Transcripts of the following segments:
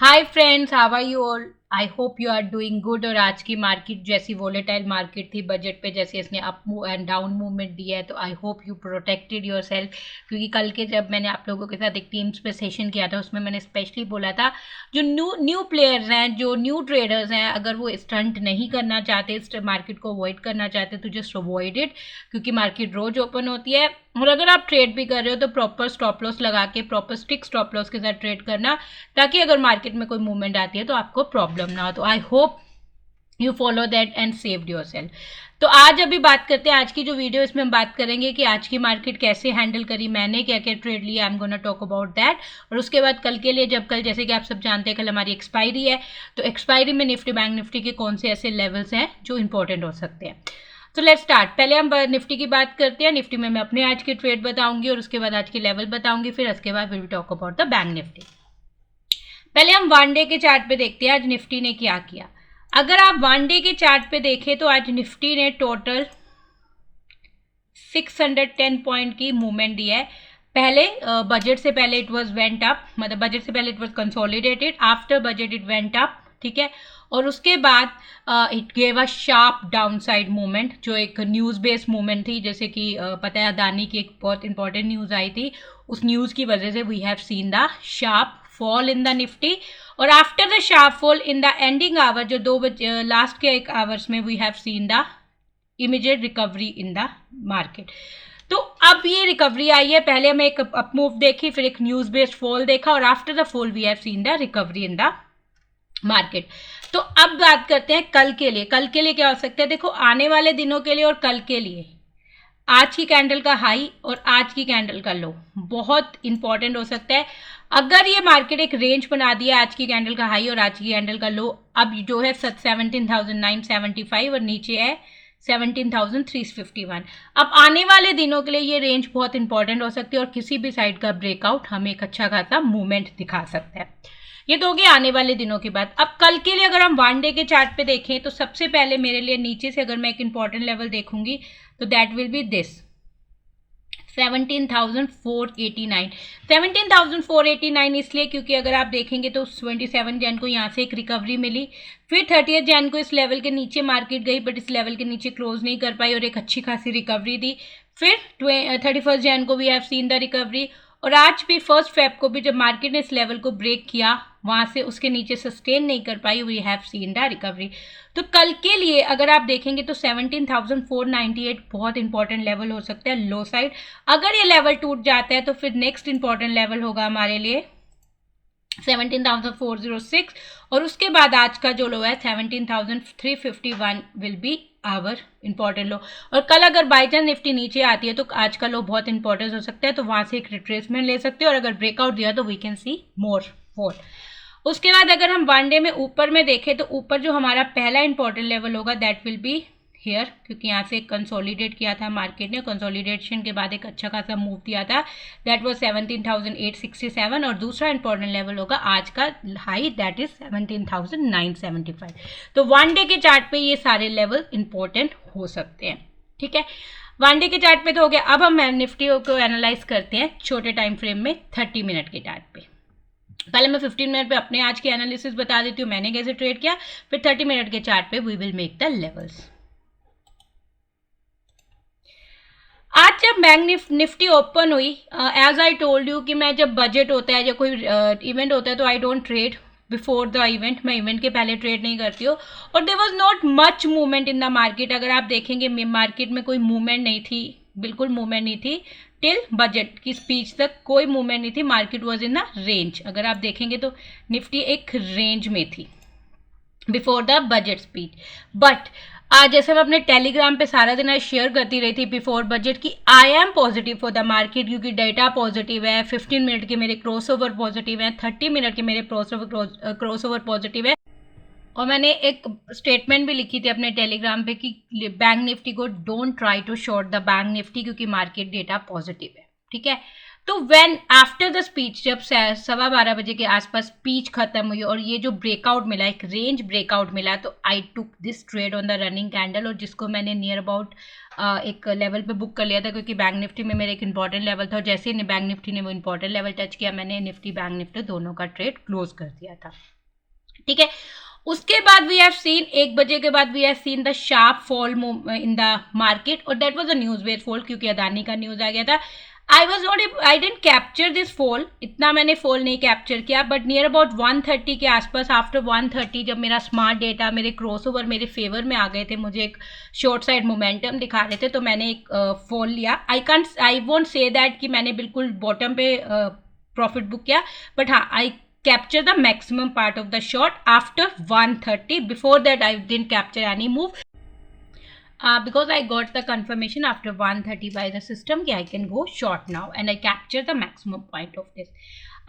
Hi friends, how are you all? I hope you are doing good. और आज की market जैसी volatile market थी, बजट पे जैसे इसने अप एंड डाउन मूवमेंट दिया है, तो आई hope you protected your self. क्योंकि कल के जब मैंने आप लोगों के साथ एक टीम्स पे सेशन किया था, उसमें मैंने स्पेशली बोला था जो न्यू प्लेयर्स हैं, जो न्यू ट्रेडर्स हैं, अगर वो स्टंट नहीं करना चाहते, इस मार्केट को अवॉइड करना चाहते, तो जस्ट अवॉइड इट। क्योंकि मार्केट रोज ओपन होती है, और अगर आप ट्रेड भी कर रहे हो तो प्रॉपर स्टॉप लॉस लगा के, प्रॉपर स्टिक स्टॉप लॉस के साथ ट्रेड करना, ताकि अगर मार्केट में कोई मूवमेंट आती है तो आपको प्रॉब्लम ना हो। तो आई hope you follow that and saved your self. तो आज अभी बात करते हैं, आज की जो वीडियो इसमें हम बात करेंगे कि आज की मार्केट कैसे हैंडल करी मैंने, क्या क्या ट्रेड लिया। I am gonna talk about that. और उसके बाद कल के लिए, जब कल जैसे कि आप सब जानते हैं कल हमारी एक्सपायरी है, तो एक्सपायरी में निफ्टी बैंक निफ्टी के कौन से ऐसे लेवल्स हैं जो इंपॉर्टेंट हो सकते हैं। तो लेट्स स्टार्ट। पहले हम निफ्टी की बात करते हैं। निफ्टी में मैं अपने आज के ट्रेड बताऊंगी और उसके बाद आज के लेवल बताऊंगी, फिर उसके बाद will talk about the bank Nifty. पहले हम वन डे के चार्ट पे देखते हैं आज निफ्टी ने क्या किया। अगर आप वन डे के चार्ट पे देखें तो आज निफ्टी ने टोटल 610 पॉइंट की मूवमेंट दी है। पहले बजट से पहले इट वाज वेंट अप, मतलब बजट से पहले it was consolidated, after budget it went up, ठीक है। और उसके बाद it gave a sharp downside movement, जो एक न्यूज़ बेस्ड मूवमेंट थी। जैसे कि पता है अदानी की एक बहुत इंपॉर्टेंट न्यूज़ आई थी, उस न्यूज़ की वजह से we have seen the sharp fall in the Nifty. और after the sharp fall in the ending hour, जो 2 बजे लास्ट के एक आवर्स में, we have seen the immediate recovery in the market. तो अब ये रिकवरी आई है। पहले हमें एक अप मूव देखी, फिर एक न्यूज़ बेस्ड फॉल देखा, और after the fall we have seen the recovery in the market. तो अब बात करते हैं कल के लिए। कल के लिए क्या हो सकता है? देखो, आने वाले दिनों के लिए और कल के लिए आज की कैंडल का हाई और आज की कैंडल का लो बहुत इंपॉर्टेंट हो सकता है। अगर ये मार्केट एक रेंज बना दिया, आज की कैंडल का हाई और आज की कैंडल का लो, अब जो है 17,975 और नीचे है 17,351। अब आने वाले दिनों के लिए ये रेंज बहुत इंपॉर्टेंट हो सकती है, और किसी भी साइड का ब्रेकआउट हमें एक अच्छा खासा मूवमेंट दिखा सकता है। ये तो हो गया आने वाले दिनों की बात। अब कल के लिए अगर हम वन डे के चार्ट पे देखें, तो सबसे पहले मेरे लिए नीचे से अगर मैं एक इंपॉर्टेंट लेवल देखूंगी तो दैट विल बी दिस 17,489। 17,489 इसलिए क्योंकि अगर आप देखेंगे तो 27 जैन को यहाँ से एक रिकवरी मिली, फिर 30 जैन को इस लेवल के नीचे मार्केट गई, बट इस लेवल के नीचे क्लोज नहीं कर पाई और एक अच्छी खासी रिकवरी दी। फिर 31 जैन को we have seen the recovery, और आज भी 1 फेब को भी जब मार्केट ने इस लेवल को ब्रेक किया, वहां से उसके नीचे सस्टेन नहीं कर पाई, we have seen the recovery. तो कल के लिए अगर आप देखेंगे तो 17,498 बहुत इंपॉर्टेंट लेवल हो सकता है लो साइड। अगर ये लेवल टूट जाता है तो फिर नेक्स्ट इंपॉर्टेंट लेवल होगा हमारे लिए 17,406, और उसके बाद आज का जो लो है 17,351 विल बी आवर इंपॉर्टेंट लो। और कल अगर बाई चांस निफ्टी नीचे आती है तो आज का लो बहुत इंपॉर्टेंट हो सकता है, तो वहां से एक रिट्रेसमेंट ले सकते हो, और अगर ब्रेकआउट दिया तो we can see more fall. उसके बाद अगर हम वन डे में ऊपर में देखें तो ऊपर जो हमारा पहला इंपॉर्टेंट लेवल होगा दैट विल बी हियर, क्योंकि यहाँ से कंसोलिडेट किया था मार्केट ने, कंसोलिडेशन के बाद एक अच्छा खासा मूव दिया था, दैट वाज 17,867। और दूसरा इंपॉर्टेंट लेवल होगा आज का हाई, दैट इज 17,975। तो वन डे के चार्ट पे ये सारे लेवल इंपॉर्टेंट हो सकते हैं, ठीक है। वन डे के चार्ट पे तो हो गया। अब हम निफ्टी को एनालाइज करते हैं छोटे टाइम फ्रेम में 30 मिनट के चार्ट पे। पहले मैं 15 मिनट पे अपने आज के एनालिसिस बता देती हूँ मैंने कैसे ट्रेड किया, फिर 30 मिनट के चार्ट पे we will make the levels. आज जब बैंक निफ्टी ओपन हुई, एज आई टोल्ड यू कि मैं जब बजट होता है या कोई इवेंट होता है तो I don't trade before the event, मैं इवेंट के पहले ट्रेड नहीं करती हूँ। और there was not much movement in the market. अगर आप देखेंगे मार्केट में कोई मूवमेंट नहीं थी, बिल्कुल मूवमेंट नहीं थी टिल बजट की स्पीच तक, कोई मूवमेंट नहीं थी। Market was in the range. अगर आप देखेंगे तो निफ्टी एक रेंज में थी before the budget speech. But आज जैसे मैं अपने टेलीग्राम पे सारा दिन शेयर करती रही थी बिफोर बजट की, I am positive for the market, क्योंकि डेटा पॉजिटिव है, 15 मिनट के मेरे क्रॉसओवर पॉजिटिव है, 30 मिनट के मेरे क्रॉसओवर पॉजिटिव है। और मैंने एक स्टेटमेंट भी लिखी थी अपने टेलीग्राम पे कि बैंक निफ्टी को don't try to short the bank Nifty, क्योंकि मार्केट डेटा पॉजिटिव है, ठीक है। तो व्हेन आफ्टर द स्पीच, जब 12:15 के आसपास स्पीच खत्म हुई और ये जो ब्रेकआउट मिला, एक रेंज ब्रेकआउट मिला, तो I took this trade on the running candle, और जिसको मैंने नियर अबाउट एक लेवल पे बुक कर लिया था, क्योंकि बैंक निफ्टी में मेरा एक इंपॉर्टेंट लेवल था, और जैसे ही बैंक निफ्टी ने वो इंपॉर्टेंट लेवल टच किया, मैंने निफ्टी बैंक निफ्टी दोनों का ट्रेड क्लोज कर दिया था। ठीक है, उसके बाद वी हैव सीन 1 बजे के बाद we have seen the sharp fall in the market, और that was a news based fall, क्योंकि अदानी का न्यूज आ गया था। I didn't capture this fall, इतना मैंने फॉल नहीं कैप्चर किया, बट नियर अबाउट 130 के आसपास, आफ्टर 130 जब मेरा स्मार्ट डेटा, मेरे क्रॉसओवर मेरे फेवर में आ गए थे, मुझे एक शॉर्ट साइड मोमेंटम दिखा रहे थे, तो मैंने एक फॉल लिया। आई वोंट से दैट कि मैंने बिल्कुल बॉटम पे प्रॉफिट बुक किया, बट हाँ, आई capture the maximum part of the short after 130. Before that I didn't capture any move because I got the confirmation after 130 by the system कि I can go short now, and I capture the maximum point of this.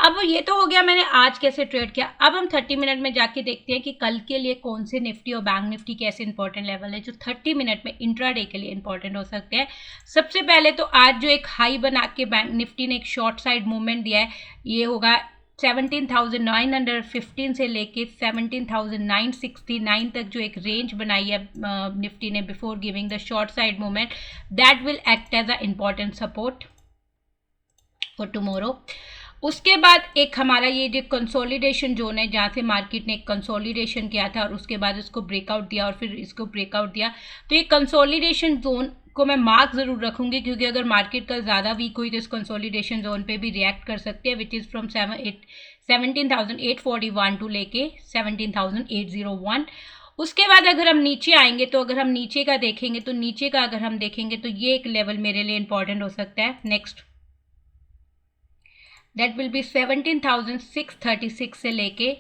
अब ये तो हो गया मैंने आज कैसे trade किया। अब हम 30 मिनट में जाके देखते हैं कि कल के लिए कौन से निफ्टी और बैंक निफ्टी के ऐसे इंपॉर्टेंट लेवल है जो 30 मिनट में इंट्राडे के लिए इंपॉर्टेंट हो सकते हैं। सबसे पहले तो आज जो एक हाई बना के बैंक निफ्टी ने एक शॉर्ट साइड मूवमेंट दिया है, ये होगा 17,915 से लेके 17,969 तक, जो एक रेंज बनाई है निफ्टी ने before giving the short side movement, that will act as a important support for tomorrow. उसके बाद एक हमारा ये जो कंसोलिडेशन जोन है, जहाँ से मार्केट ने एक कंसोलिडेशन किया था और उसके बाद इसको ब्रेकआउट दिया और फिर इसको ब्रेकआउट दिया, तो ये कंसोलिडेशन जोन को मैं मार्क ज़रूर रखूंगी, क्योंकि अगर मार्केट कल ज़्यादा वीक हुई तो इस कंसोलिडेशन जोन पे भी रिएक्ट कर सकती है, विच इज़ फ्रॉम 17,841 टू लेके 17,801। उसके बाद अगर हम नीचे आएंगे, तो अगर हम नीचे का देखेंगे, तो नीचे का अगर हम देखेंगे तो ये एक लेवल मेरे लिए इंपॉर्टेंट हो सकता है नेक्स्ट, दैट विल बी 17,636 से लेके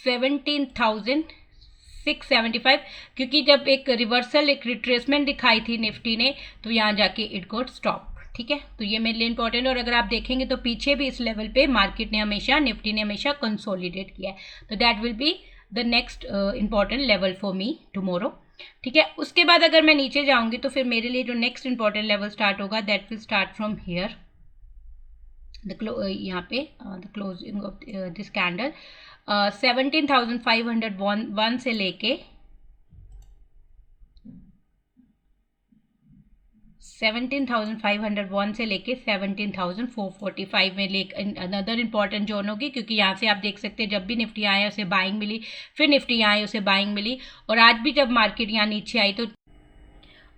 17,675, क्योंकि जब एक रिवर्सल, एक रिट्रेसमेंट दिखाई थी निफ्टी ने, तो यहाँ जाके इट गोट स्टॉप। ठीक है, तो ये मेरे लिए इंपॉर्टेंट। और अगर आप देखेंगे तो पीछे भी इस लेवल पे मार्केट ने हमेशा, निफ्टी ने हमेशा कंसोलिडेट किया है, तो that will be the next important level for me tomorrow. ठीक है, उसके बाद अगर मैं नीचे जाऊंगी तो फिर मेरे लिए जो नेक्स्ट इंपॉर्टेंट लेवल स्टार्ट होगा, that will start from here, यहाँ पे the closing of this candle 17,501 से लेके 17,501 से लेके 17,445 में ले अनदर इंपॉर्टेंट जोन होगी, क्योंकि यहाँ से आप देख सकते हैं जब भी निफ्टी आया उसे बाइंग मिली, फिर निफ्टी यहाँ आई उसे बाइंग मिली, और आज भी जब मार्केट यहाँ नीचे आई तो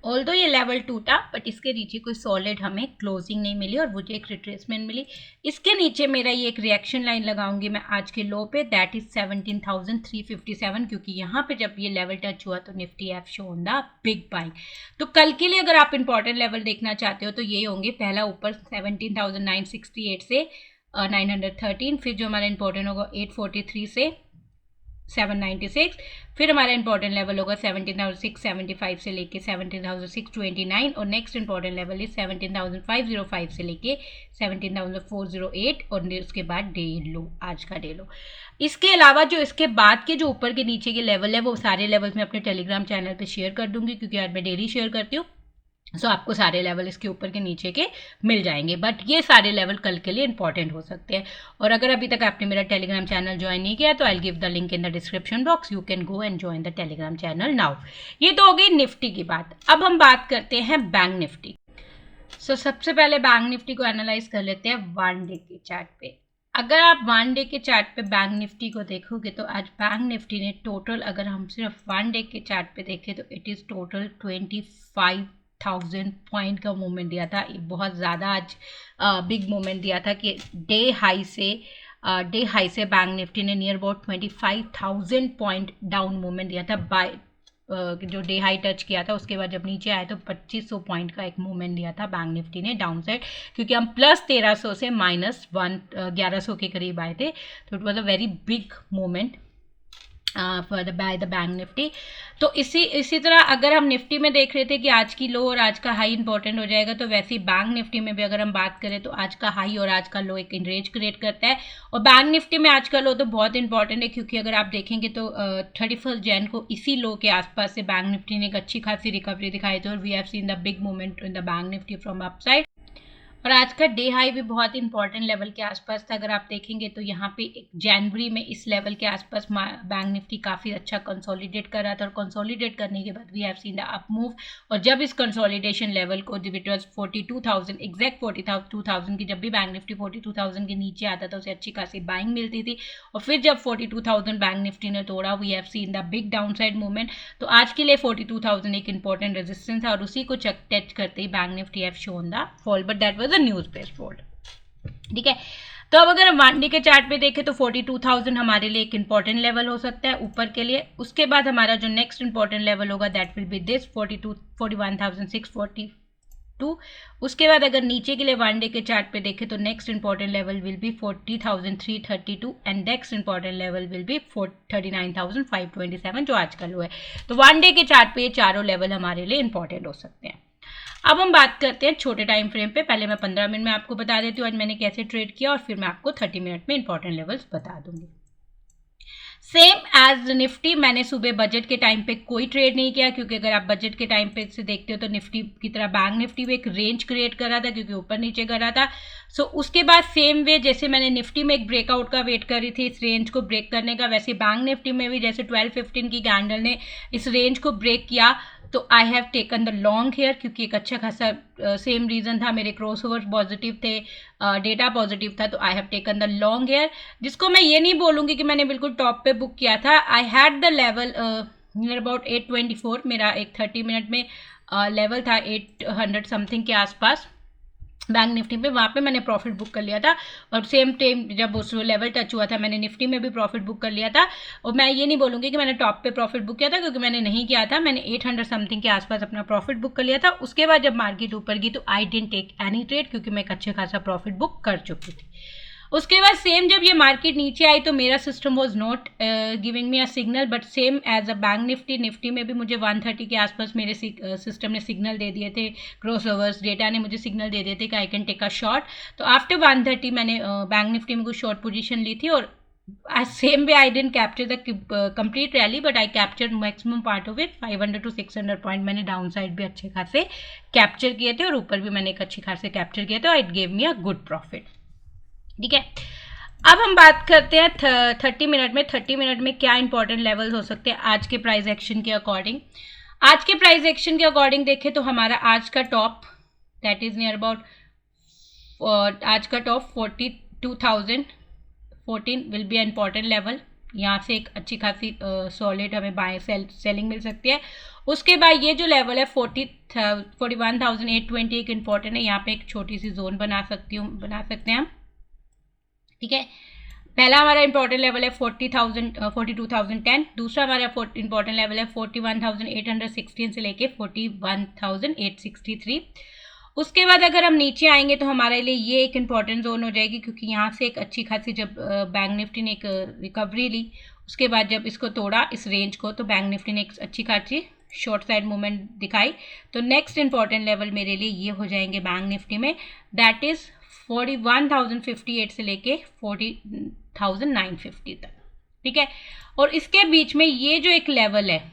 ऑल्दो ये लेवल टूटा, बट इसके नीचे कोई सॉलिड हमें क्लोजिंग नहीं मिली और मुझे एक रिट्रेसमेंट मिली। इसके नीचे मेरा ये एक रिएक्शन लाइन लगाऊंगी मैं आज के लो पे, दैट इज 17,357, क्योंकि यहाँ पे जब ये लेवल टच हुआ तो Nifty have shown the big buying. तो कल के लिए अगर आप इंपॉर्टेंट लेवल देखना चाहते हो तो ये होंगे, पहला ऊपर 17,968 से 913, फिर जो हमारा इंपॉर्टेंट होगा 843 से 796, फिर हमारा इंपॉर्टेंट लेवल होगा 17,675 से लेके 17,629, और नेक्स्ट इंपॉर्टेंट लेवल इज 17,505 से लेके 17,408, और उसके बाद डे लो, आज का डे लो। इसके अलावा जो इसके बाद के जो ऊपर के नीचे के लेवल है, वो सारे लेवल्स मैं अपने टेलीग्राम चैनल पे शेयर कर दूंगी, क्योंकि आज मैं डेली शेयर करती हूँ, सो आपको सारे लेवल इसके ऊपर के नीचे के मिल जाएंगे, बट ये सारे लेवल कल के लिए इंपॉर्टेंट हो सकते हैं। और अगर अभी तक आपने मेरा टेलीग्राम चैनल ज्वाइन नहीं किया तो I give the link in the description box, you can go and join the Telegram channel now. ये तो हो गई निफ्टी की बात। अब हम बात करते हैं बैंक निफ्टी। सो सबसे पहले बैंक निफ्टी को एनालाइज कर लेते हैं 1 डे के चार्ट पे। अगर आप 1 डे के चार्ट पे बैंक निफ्टी को देखोगे तो आज बैंक निफ्टी ने टोटल, अगर हम सिर्फ 1 डे के चार्ट पे देखें तो इट इज़ टोटल 25,000 पॉइंट का मूवमेंट दिया था। बहुत ज़्यादा आज बिग मूवमेंट दिया था कि डे हाई से बैंक निफ्टी ने near about 25,000 point down movement दिया था। बाय जो डे हाई टच किया था उसके बाद जब नीचे आया तो 2500 पॉइंट का एक मूवमेंट दिया था बैंक निफ्टी ने डाउन साइड, क्योंकि हम प्लस 1300 से माइनस 1100 के करीब आए थे, तो it was a very big movement by the bank Nifty. तो इसी तरह अगर हम निफ्टी में देख रहे थे कि आज की लो और आज का हाई इंपॉर्टेंट हो जाएगा, तो वैसे ही बैंक निफ्टी में भी अगर हम बात करें तो आज का हाई और आज का लो एक रेंज क्रिएट करता है। और बैंक निफ्टी में आज का लो तो बहुत इंपॉर्टेंट है, क्योंकि अगर आप देखेंगे तो 31 जैन को इसी लो के आसपास से बैंक निफ्टी ने एक अच्छी खासी रिकवरी दिखाई थी, और we have seen the big movement in the bank Nifty from upside. और आज का डे हाई भी बहुत इंपॉर्टेंट लेवल के आसपास था। अगर आप देखेंगे तो यहाँ पे जनवरी में इस लेवल के आसपास बैंक निफ्टी काफ़ी अच्छा कंसोलिडेट कर रहा था, और कंसोलिडेट करने के बाद we have seen the up move. और जब इस कंसोलिडेशन लेवल को, जब इट वाज 42,000 एग्जैक्ट 42,000 की, जब भी बैंक निफ्टी 42,000 के नीचे आता था उसे अच्छी खासी बाइंग मिलती थी। और फिर जब 42,000 बैंक निफ्टी ने तोड़ा, we have seen the big down side movement. तो आज के लिए 42,000 एक इंपॉर्टेंट रेजिस्टेंस था, और उसी को टच करते ही bank Nifty have shown the fall, but that was a news based fall. ठीक है, तो अब अगर हम 1 डे के चार्ट पे देखें तो 42,000 हमारे लिए एक इंपॉर्टेंट लेवल हो सकता है ऊपर के लिए। उसके बाद हमारा जो नेक्स्ट इंपॉर्टेंट लेवल होगा दैट विल बी दिस 41,642। उसके बाद अगर नीचे के लिए 1 डे के चार्ट पे देखें तो next important level will B 40,332 and next important level will B 39,527 जो आज का लो है। तो 1 डे के चार्ट पे ये चारों लेवल हमारे लिए इंपॉर्टेंट हो सकते हैं। अब हम बात करते हैं छोटे टाइम फ्रेम पे। पहले मैं 15 मिनट में आपको बता देती हूँ आज मैंने कैसे ट्रेड किया, और फिर मैं आपको 30 मिनट में इंपॉर्टेंट लेवल्स बता दूंगी। सेम एज निफ्टी, मैंने सुबह बजट के टाइम पे कोई ट्रेड नहीं किया, क्योंकि अगर आप बजट के टाइम पे से देखते हो तो निफ्टी की तरह बैंक निफ्टी भी एक रेंज क्रिएट कर रहा था, क्योंकि ऊपर नीचे कर रहा था। सो उसके बाद सेम वे जैसे मैंने निफ्टी में एक ब्रेकआउट का वेट करी थी इस रेंज को ब्रेक करने का, वैसे बैंक निफ्टी में भी जैसे 1215 की कैंडल ने इस रेंज को ब्रेक किया तो I have taken the long here, क्योंकि एक अच्छा खासा सेम रीजन था, मेरे क्रॉसओवर पॉजिटिव थे, डेटा पॉजिटिव था, तो I have taken the long here, जिसको मैं ये नहीं बोलूँगी कि मैंने बिल्कुल टॉप पे बुक किया था। I had the level near about 824, मेरा एक 30 मिनट में लेवल था 800 समथिंग के आसपास बैंक निफ्टी पे, वहाँ पे मैंने प्रॉफिट बुक कर लिया था। और सेम टाइम जब उस लेवल टच हुआ था मैंने निफ्टी में भी प्रॉफिट बुक कर लिया था। और मैं ये नहीं बोलूँगी कि मैंने टॉप पे प्रॉफिट बुक किया था, क्योंकि मैंने नहीं किया था, मैंने 800 समथिंग के आसपास अपना प्रॉफिट बुक कर लिया था। उसके बाद जब मार्केट ऊपर गई तो I didn't take any trade, क्योंकि मैं एक अच्छे खासा प्रॉफिट बुक कर चुकी थी। उसके बाद सेम जब ये मार्केट नीचे आई तो मेरा system was not giving me a signal, but same as a bank Nifty में भी मुझे 130 के आसपास मेरे सिस्टम ने सिग्नल दे दिए थे, क्रॉसओवर्स डेटा ने मुझे सिग्नल दे दिए थे कि I can take a short. तो आफ्टर 130 मैंने बैंक निफ्टी में कुछ शॉर्ट पोजीशन ली थी, और same way I didn't capture the complete rally, but I capture maximum part of it. 500 to 600 point मैंने डाउन साइड भी अच्छे खासे कैप्चर किए थे, और ऊपर भी मैंने एक अच्छे खासे कैप्चर किए थे, it gave me a good profit. ठीक है, अब हम बात करते हैं 30 मिनट में। 30 मिनट में क्या इंपॉर्टेंट लेवल्स हो सकते हैं आज के प्राइस एक्शन के अकॉर्डिंग। आज के प्राइस एक्शन के अकॉर्डिंग देखें तो हमारा आज का top that is near about, आज का top 42,014 will be important level. यहाँ से एक अच्छी खासी सॉलिड हमें बाय सेलिंग मिल सकती है। उसके बाद ये जो लेवल है 41,820 एक इंपॉर्टेंट है, यहाँ पे एक छोटी सी जोन बना सकते हैं हम। ठीक है, पहला हमारा इंपॉर्टेंट लेवल है 42,010, दूसरा हमारा इंपॉर्टेंट लेवल है 41,816 से लेके 41,863। उसके बाद अगर हम नीचे आएंगे तो हमारे लिए ये एक इंपॉर्टेंट जोन हो जाएगी, क्योंकि यहाँ से एक अच्छी खासी जब बैंक निफ्टी ने एक रिकवरी ली, उसके बाद जब इसको तोड़ा इस रेंज को, तो बैंक निफ्टी ने एक अच्छी खासी शॉर्ट साइड मूवमेंट दिखाई। तो नेक्स्ट इंपॉर्टेंट लेवल मेरे लिए ये हो जाएंगे बैंक निफ्टी में, दैट इज 41,058 से लेके 40,950 तक। ठीक है, और इसके बीच में ये जो एक लेवल है,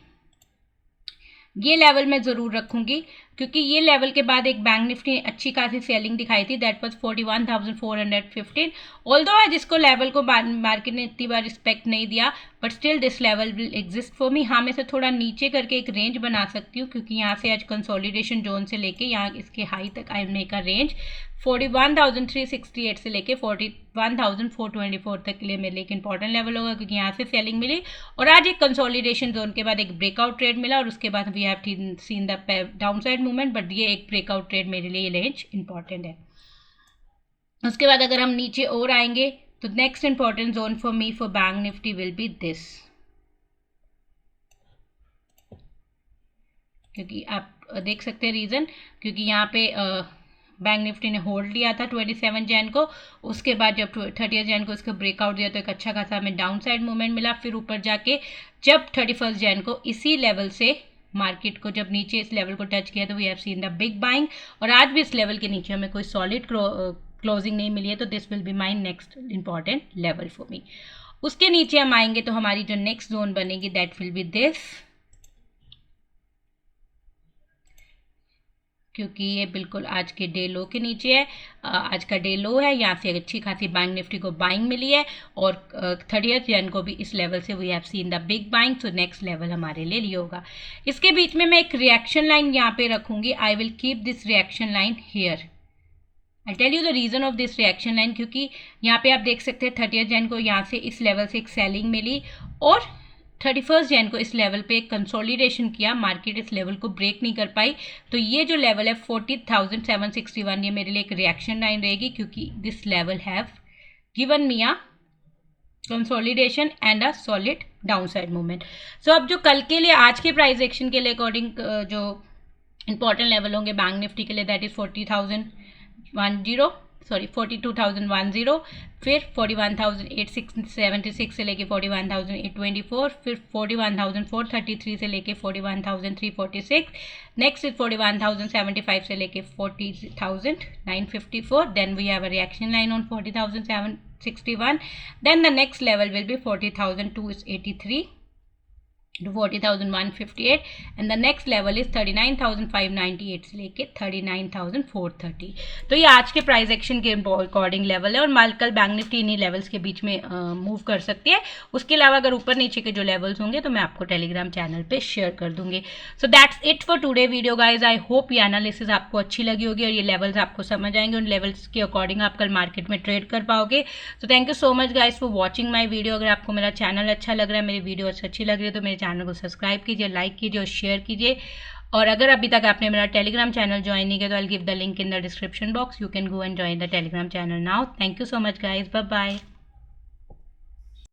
ये लेवल मैं ज़रूर रखूंगी, क्योंकि ये लेवल के बाद एक बैंक निफ्टी ने अच्छी खासी सेलिंग दिखाई थी, दैट वाज 41,415। ऑल्दो आज इसको लेवल को मार्केट ने इतनी बार रिस्पेक्ट नहीं दिया, but still this level will exist for me. हाँ, मैं इसे थोड़ा नीचे करके एक रेंज बना सकती हूँ, क्योंकि यहाँ से आज कंसोलिडेशन जोन से लेके यहाँ इसके हाई तक आई मेक अ रेंज 41,368 से लेके 41,424 तक के लिए मेरे लिए एक इंपॉर्टेंट लेवल होगा, क्योंकि यहाँ से सेलिंग मिली और आज एक कंसोलिडेशन जोन के बाद एक ब्रेकआउट ट्रेड मिला, और उसके बाद we have seen the down side movement, but ये एक ब्रेकआउट ट्रेड मेरे लिए रेंज इंपॉर्टेंट है। उसके बाद अगर हम नीचे और आएंगे तो next important zone for me for bank Nifty will be this, क्योंकि आप देख सकते हैं रीज़न, क्योंकि यहाँ पे बैंक निफ्टी ने होल्ड लिया था 27 जैन को, उसके बाद जब 30 जैन को इसको ब्रेकआउट दिया तो एक अच्छा खासा हमें डाउन साइड मूवमेंट मिला, फिर ऊपर जाके जब 31 जैन को इसी लेवल से मार्केट को जब नीचे इस लेवल को टच किया तो we have seen the big buying, और आज भी इस लेवल के नीचे हमें कोई सॉलिड क्लोजिंग नहीं मिली है, तो this will be my next important level for me. उसके नीचे हम आएंगे तो हमारी जो नेक्स्ट जोन बनेगी दैट विल बी दिस क्योंकि ये बिल्कुल आज के डे लो के नीचे है। आज का डे लो है, यहाँ से अच्छी खासी बैंक निफ्टी को बाइंग मिली है और 30 जन को भी इस लेवल से we have seen the big buying, so next level हमारे लिए ये होगा। इसके बीच में मैं एक रिएक्शन लाइन यहाँ पे रखूँगी। I will keep this reaction line here. I tell you the reason of this reaction line, क्योंकि यहाँ पे आप देख सकते हैं 30 जन को यहाँ से इस लेवल से एक सेलिंग मिली और 31 जैन को इस लेवल पे एक कंसोलिडेशन किया, मार्केट इस लेवल को ब्रेक नहीं कर पाई। तो ये जो लेवल है 40,761, ये मेरे लिए एक रिएक्शन लाइन रहेगी, क्योंकि this level have given me a consolidation and a solid downside movement. So अब जो कल के लिए, आज के प्राइस एक्शन के लिए अकॉर्डिंग जो इंपॉर्टेंट लेवल होंगे बैंक निफ्टी के लिए, दैट इज 42,010, फिर 41,876 से लेके 41,824, फिर 41,433 से लेके 41,346, नेक्स्ट इज 41,075 से लेके 40,954, then we have a reaction line on 40,761, then the next level will be 40,283 to 40,158 and the next level is 39,598 से लेके 39,430। तो ये आज के प्राइस एक्शन के अकॉर्डिंग लेवल है और माल कल बैंक निफ्टी इन्हीं लेवल्स के बीच में मूव कर सकती है। उसके अलावा अगर ऊपर नीचे के जो लेवल्स होंगे तो मैं आपको टेलीग्राम चैनल पे शेयर कर दूंगी। So that's it for today video guys. I hope ये एनालिसिस आपको अच्छी लगी होगी और ये लेवल्स आपको समझ आएंगे, उन लेवल्स के अकॉर्डिंग आप कल मार्केट में ट्रेड कर पाओगे। So thank you so much guys for watching my video. अगर आपको मेरा चैनल अच्छा लग रहा है, मेरी वीडियो अच्छी लग रही है, तो मेरे चैनल को सब्सक्राइब कीजिए, लाइक कीजिए और शेयर कीजिए। और अगर अभी तक आपने मेरा टेलीग्राम चैनल ज्वाइन नहीं किया तो I will give the link in the description box. You can go and join the Telegram channel now. Thank you so much guys, bye bye.